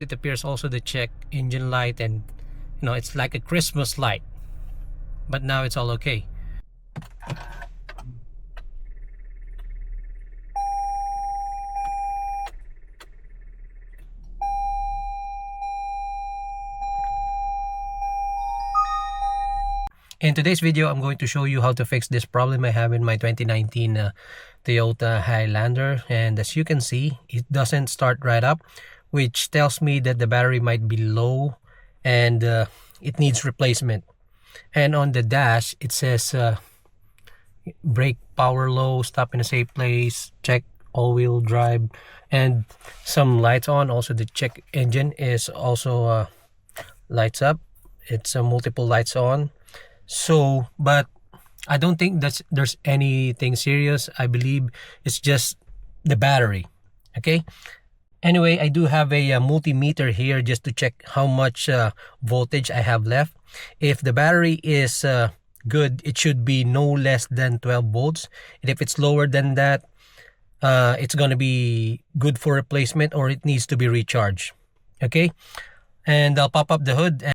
It appears also the check engine light, and it's like a Christmas light, but now it's all okay. In today's video, I'm going to show you how to fix this problem I have in my 2019 Toyota Highlander. And as you can see, it doesn't start right up, which tells me that the battery might be low and it needs replacement. And on the dash, it says brake power low, stop in a safe place, check all-wheel drive, and some lights on. Also, the check engine is also lights up. It's multiple lights on. So, but I don't think there's anything serious. I believe it's just the battery. Okay. Anyway, I do have a multimeter here just to check how much voltage I have left. If the battery is good, it should be no less than 12 volts. And if it's lower than that, it's going to be good for replacement, or it needs to be recharged. Okay. And I'll pop up the hood.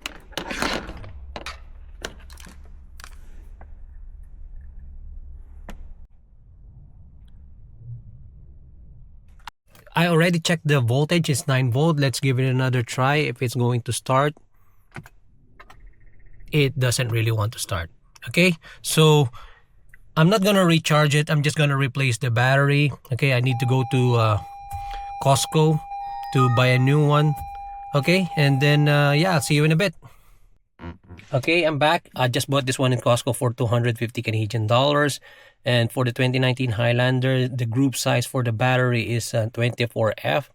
I already checked the voltage, it's 9 volt. Let's give it another try. If it's going to start, it doesn't really want to start. Okay, so I'm not gonna recharge it. I'm just gonna replace the battery. Okay, I need to go to Costco to buy a new one. Okay, and then yeah, I'll see you in a bit. Okay, I'm back. I just bought this one in Costco for 250 Canadian dollars. And for the 2019 Highlander, the group size for the battery is 24F.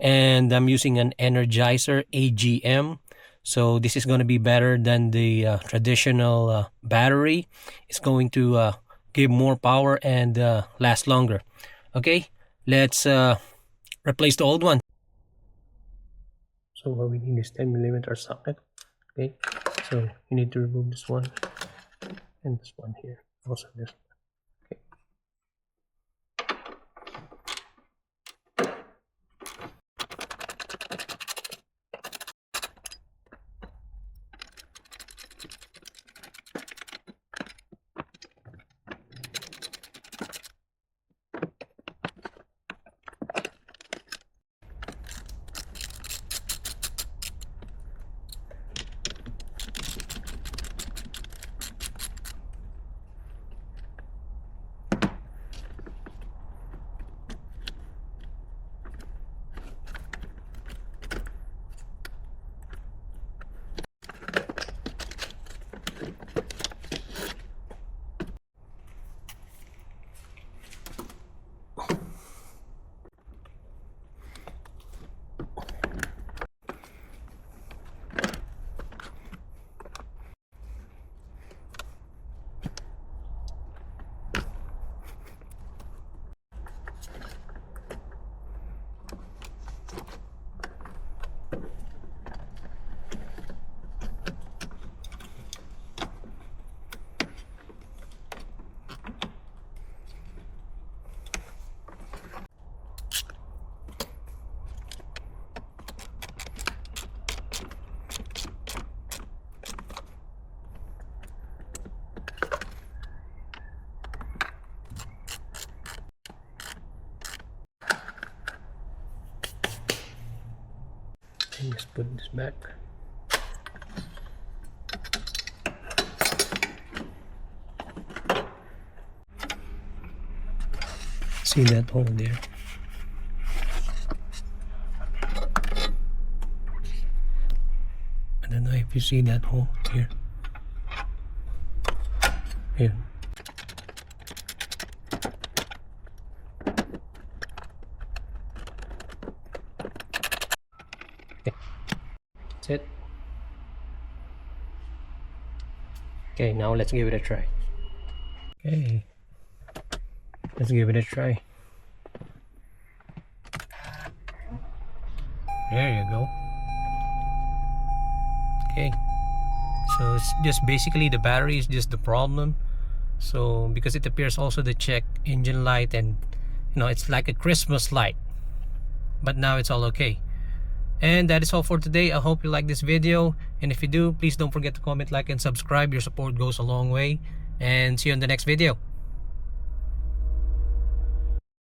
And I'm using an Energizer AGM. So this is going to be better than the traditional battery. It's going to give more power and last longer. Okay, let's replace the old one. So what we need is 10mm socket. Okay, so you need to remove this one and this one here. Also this one. Let's put this back. See that hole there? I don't know if you see that hole here. Here. That's it. Okay, now let's give it a try. Okay, let's give it a try. There you go. Okay, so it's just basically the battery is just the problem. So because it appears also the check engine light, and it's like a Christmas light, but now it's all okay. And that is all for today. I hope you like this video, and if you do, please don't forget to comment, like, and subscribe. Your support goes a long way, and see you in the next video.